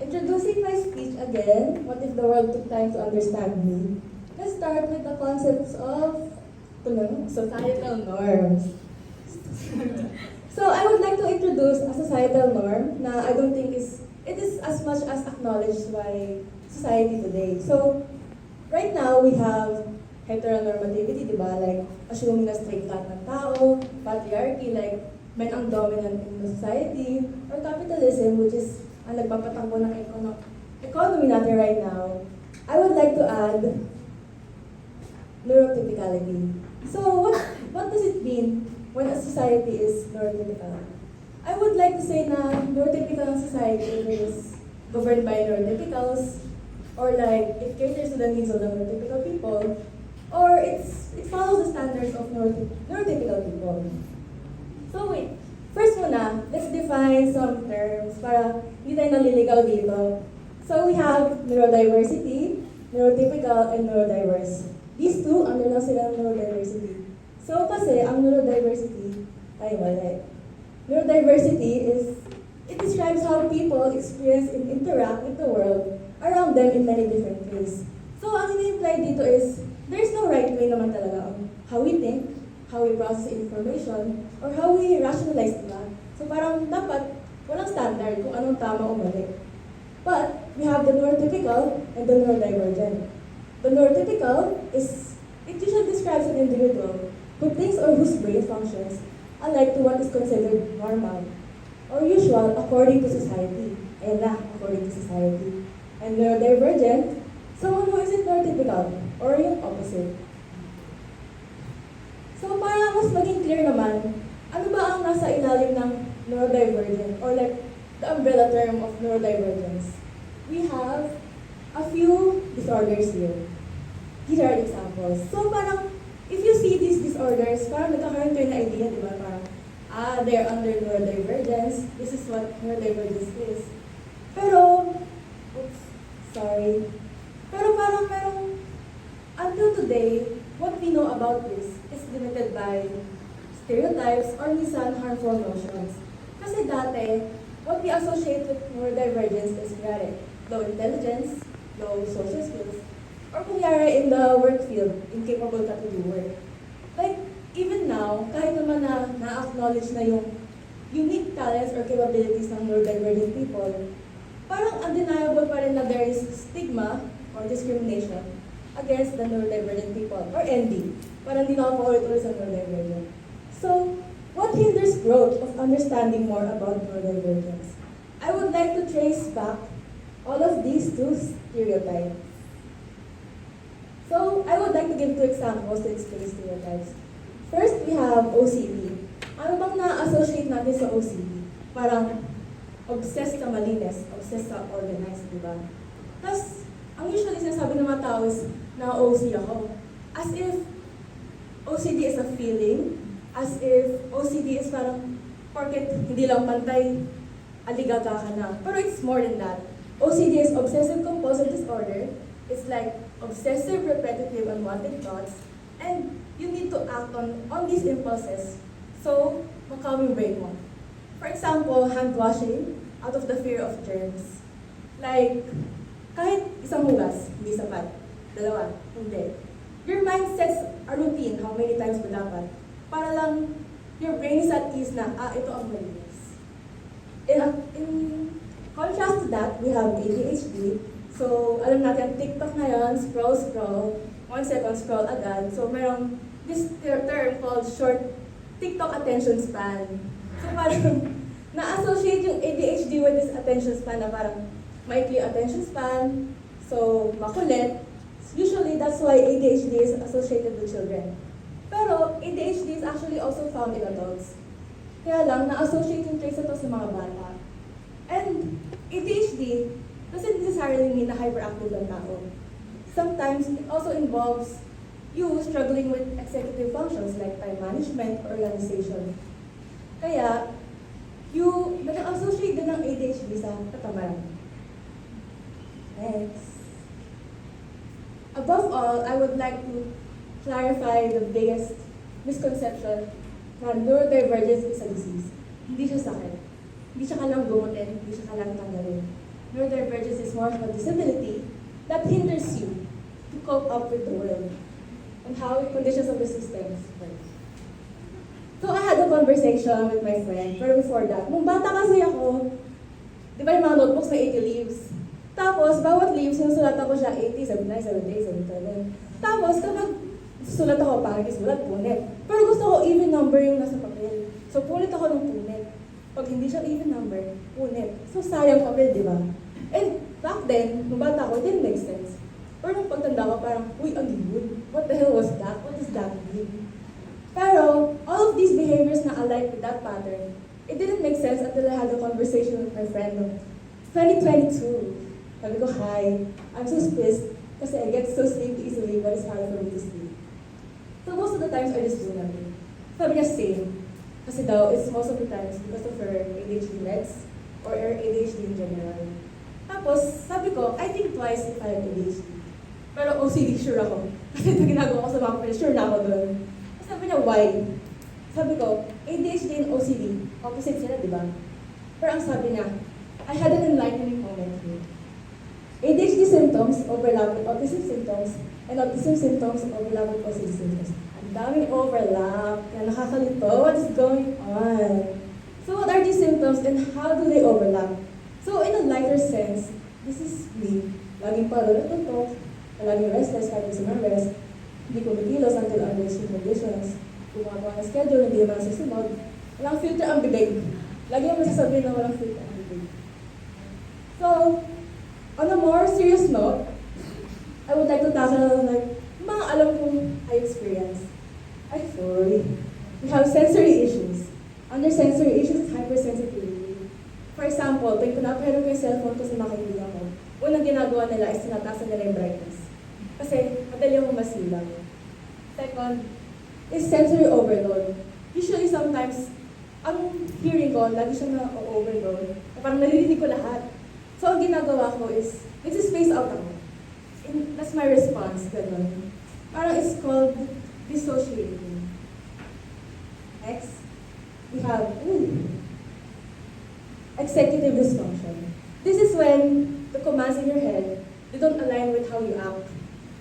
Introducing my speech again, what if the world took time to understand me? Let's start with the concepts of societal norms. So I would like to introduce a societal norm na I don't think it is as much as acknowledged by society today. So right now we have heteronormativity, di ba? Like assuming na straight lahat ng tao, patriarchy, like men ang dominant in the society, or capitalism, which is ang nagpapatakbo ng economy natin right now. I would like to add neurotypicality. So what does it mean when a society is neurotypical? I would like to say na neurotypical society is governed by neurotypicals, or like it caters to the needs of the neurotypical people, or it follows the standards of neurotypical people. So wait, first muna, let's define some terms para hindi tayo naliligaw dito. So we have neurodiversity, neurotypical, and neurodiverse. These two, ano lang sila neurodiversity. So kasi, ang neurodiversity, neurodiversity it describes how people experience and interact with the world around them in many different ways. So ang ini-imply dito is, there's no right way naman talaga on how we think, how we process information, or how we rationalize diba? So parang dapat walang standard kung anong tama o mali. But we have the neurotypical and the neurodivergent. The neurotypical it usually describes an individual who thinks or whose brain functions alike to what is considered normal or usual according to society. Ayan na, according to society. And neurodivergent, someone who isn't neurotypical or yung opposite. So para mas maging clear naman, ano ba ang nasa ilalim ng neurodivergent or like the umbrella term of neurodivergence? We have a few disorders here. These are examples. So parang, if you see these disorders, parang nagkakaroon kayo na idea, di ba? Parang, they're under neurodivergence. This is what neurodivergence is. Pero parang until today, what we know about this is limited by stereotypes or minsan harmful notions. Kasi dati, what we associate with neurodivergence is low intelligence, low social skills, or kunyari in the work field, incapable ka to do work. Like, even now, kahit naman na-acknowledge na yung unique talents or capabilities ng neurodivergent people, parang undeniable pa rin na there is stigma or discrimination against the neurodivergent people, or ND. Parang di na ako paulit-ulit sa neurodivergent. So, what hinders growth of understanding more about neurodivergence? I would like to trace back all of these two stereotypes. So, I would like to give two examples to explain stereotypes. First, we have OCD. Ano bang na-associate natin sa OCD? Parang obsessed sa malinis, obsessed sa organized, di ba? Tapos, ang usually sinasabi ng mga tao is, na-OC ako. As if OCD is a feeling, as if OCD is parang, porket hindi lang pantay, aligaga ka na. Pero it's more than that. OCD is obsessive-compulsive disorder. It's like obsessive, repetitive, unwanted thoughts, and you need to act on these impulses. So, makawin yung brain mo. For example, hand washing out of the fear of germs. Like, kahit isang hugas, hindi sapat. Dalawa, hindi. Your mind sets a routine, how many times ba dapat, para lang your brain is at ease na, ito ang malinis. In contrast to that, we have ADHD. So, alam natin, TikTok na yun, scroll, 1 second scroll agad. So, merong this term called short TikTok attention span. So, parang na-associate yung ADHD with this attention span na parang maikli attention span, so makulit. Usually, that's why ADHD is associated with children. Pero, ADHD is actually also found in adults. Kaya lang, na-associate yung traits ito sa mga bata. And ADHD doesn't necessarily mean na hyperactive ang tao. Sometimes, it also involves you struggling with executive functions like time management or organization. Kaya, you nag-associate din ng ADHD sa katamaran. Next. Above all, I would like to clarify the biggest misconception na neurodivergence is a disease. Hindi siya sakit. Hindi siya kailangang gumutin, hindi siya kailangang tanggalin. Neurodivergence is more of a disability that hinders you to cope up with the world and how conditions of the systems work. So I had a conversation with my friend, pero before that, nung bata kasi ako, di ba yung mga notebooks may 80 leaves? Tapos, bawat leaves, sinusulatan ko siya 80, 79, 78, 77. Tapos, kapag sulat ako, pangit sulat, punit. Pero gusto ko even number yung nasa papel. So, punit ako ng punit. Pag hindi siya even number, punit. So, sayang papel, di ba? And back then, nung bata ako, it didn't make sense. Pero nung pagtanda ko, parang, uy, ang yun. What the hell was that? What does that mean? Pero, all of these behaviors na alike with that pattern, it didn't make sense until I had a conversation with my friend of 2022. Sabi ko, hi, I'm so pissed kasi I get so sleepy easily but it's hard for me to sleep. So most of the times I just do nothing. Sabi niya, same. Kasi daw, it's most of the times because of her ADHD meds or her ADHD in general. Tapos, sabi ko, I think twice if I have ADHD. Pero OCD, sure ako. Kasi ito ginagawa ko sa mga friends, sure na ako doon. Sabi niya, why? Sabi ko, ADHD and OCD, opposite sila, di ba? Pero ang sabi niya, I had an enlightening moment here. ADHD symptoms overlap with autism symptoms, and autism symptoms overlap with OCD symptoms. Ang daming overlap, kaya nakakalito, what is going on? So what are these symptoms and how do they overlap? So in a lighter sense, this is me. Laging palulot-tutok, laging restless kahit gusto ng rest, hindi ko bigilos until under strict conditions. Gumagawa ng schedule, hindi naman nasusunod. Walang filter ang bibig. Lagi naman sasabihin na walang filter ang bibig. So, on a more serious note, I would like to tackle mga alam kong I experience. I sorry. We have sensory issues. Under sensory issues, hypersensitivity. For example, tuwing pinapahiram ko yung cellphone ko sa mga kaibigan ko, unang ginagawa nila is tinatasan nila yung brightness. Kasi madali akong masilaw. Second, is sensory overload. Usually sometimes, ang hearing ko, lagi siya na-overload. Parang naririnig ko lahat. So ang ginagawa ko is, space out ako. And that's my response, gano'n. Parang it's called dissociating. Next, we have executive dysfunction. This is when the commands in your head, they don't align with how you act.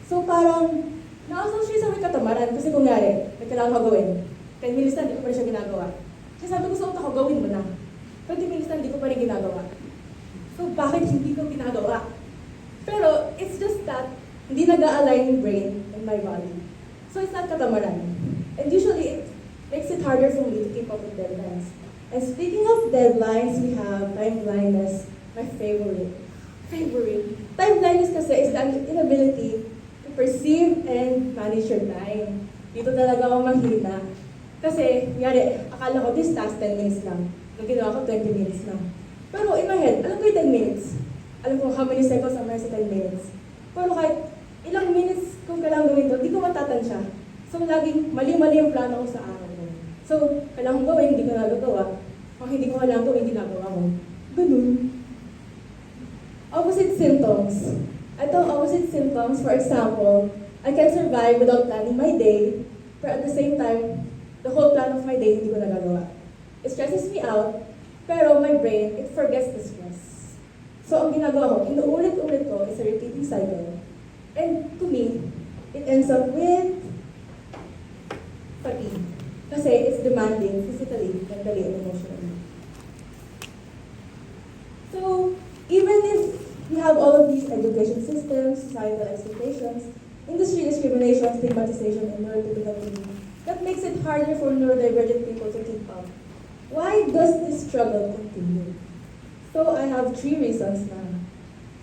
So parang, na-associate sa may katamaran kasi kunwari, may kailangan ko gawin. 10 minutes na, hindi ko pa rin siya ginagawa. Kasi sabi ko sa utak ko, gawin mo na. 20 minutes na, hindi ko pa rin ginagawa. So bakit hindi ko ginagawa? Pero it's just that, hindi nag-a-align yung brain and my body. So it's not katamaran. And usually, it makes it harder for me to keep up with deadlines. And speaking of deadlines, we have time blindness, my favorite. Time blindness kasi is the inability perceive and manage your time. Dito talaga ako mahina. Kasi, akala ko this task 10 minutes lang. Nung ginawa ko 20 minutes lang. Pero in my head, alam ko yung 10 minutes. Alam ko how many seconds am I sa 10 minutes. Pero kahit ilang minutes kung kailangan gawin ito, di ko matatansya. So, laging mali-mali yung plano ko sa araw ko. So, kailangan ko gawin, hindi ko nagagawa. Kung hindi ko kailangan gawin, ginagawa ko. Ganun. Opposite symptoms. Ito, opposite symptoms, for example, I can survive without planning my day, but at the same time, the whole plan of my day hindi ko nagagawa. It stresses me out, pero my brain, it forgets the stress. So, ang ginagawa ko, inuulit-ulit ko, is a repeating cycle. And to me, it ends up with fatigue. Kasi it's demanding physically, mentally, and emotionally. So, even if we have all of these education systems, societal expectations, industry discrimination, stigmatization, and neurotypicality, that makes it harder for neurodivergent people to keep up. Why does this struggle continue? So I have 3 reasons now.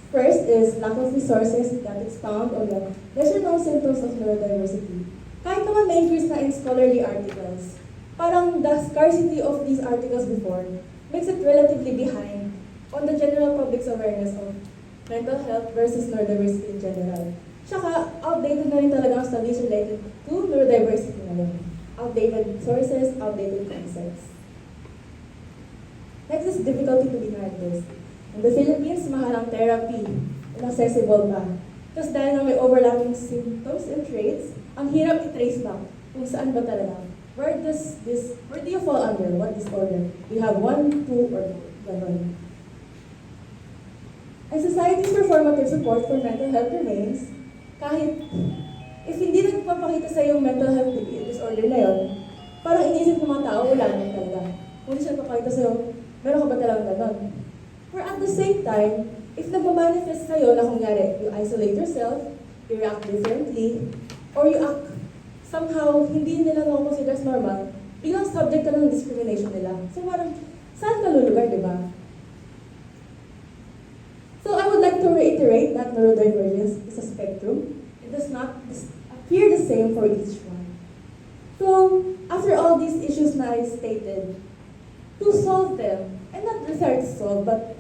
First is lack of resources that expound on the lesser-known symptoms of neurodiversity. Kahit naman may increase na in scholarly articles, parang the scarcity of these articles before makes it relatively behind on the general public's awareness of mental health versus neurodiversity in general. Tsaka, outdated na rin talaga ang studies related to neurodiversity ngayon. Outdated sources, outdated concepts. Next is difficulty to be diagnosed. In the Philippines, mahal ang therapy, inaccessible pa. Tapos dahil na may overlapping symptoms and traits, ang hirap i-trace back kung saan ba talaga. Where do you fall under? What disorder? You have 1, 2, or gano'n. And society's performative support for mental health remains, kahit if hindi nagpapakita sa yung mental health disorder na yun, parang iniisip ng mga tao, wala naman talaga. Kung hindi siya nagpapakita sa'yo, meron ka ba talagang ganon? Or at the same time, if nagmamanifest sa'yo na kunyari, you isolate yourself, you react differently, or you act somehow hindi nila consider as normal, biglang subject ka ng discrimination nila. So parang, saan ka lulugar, di ba? So I would like to reiterate that neurodivergence is a spectrum. It does not appear the same for each one. So, after all these issues na I stated, to solve them, and not necessarily to solve, but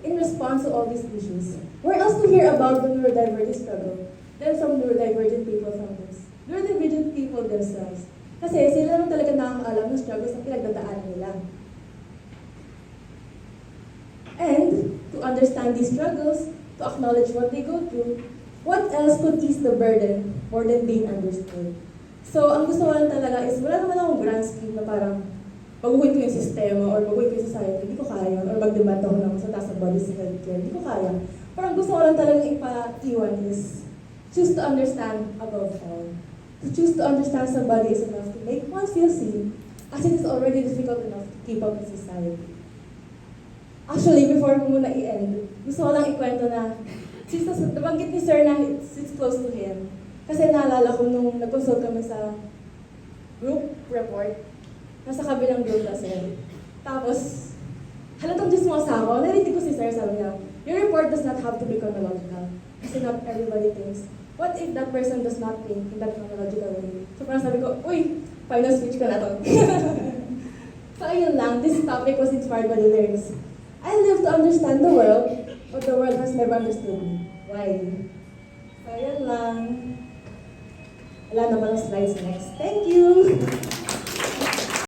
in response to all these issues, where else to hear about the neurodivergent struggle than from neurodivergent people from this? Neurodivergent people themselves. Kasi sila naman talaga nakakaalam ng struggles na pinagdadaanan nila. And to understand these struggles, to acknowledge what they go through, what else could ease the burden more than being understood? So, ang gusto ko lang talaga is, wala naman akong grand scheme na parang baguhin ko yung sistema or baguhin ko yung society, hindi ko kaya, or magdemand ako ng sa taas ng body sa healthcare, hindi ko kaya. Parang gusto ko lang talaga ipaiwan is, choose to understand above all. To choose to understand somebody is enough to make one feel seen, as it is already difficult enough to keep up in society. Actually, before ko muna i-end, gusto ko lang ikwento na, since nabanggit ni Sir na it's close to him, kasi naalala ko nung nag-consult kami sa group report, nasa kabilang group na Sir. Tapos, halatang Diyos mo sa ako, narinig ko si Sir, sabi niya, your report does not have to be chronological, kasi not everybody thinks. What if that person does not think in that chronological way? So parang sabi ko, uy, final speech ko na to. So ayun lang, this topic was inspired by the lyrics. I live to understand the world, but the world has never understood me. Why? So, yun lang. Wala na palang slides na.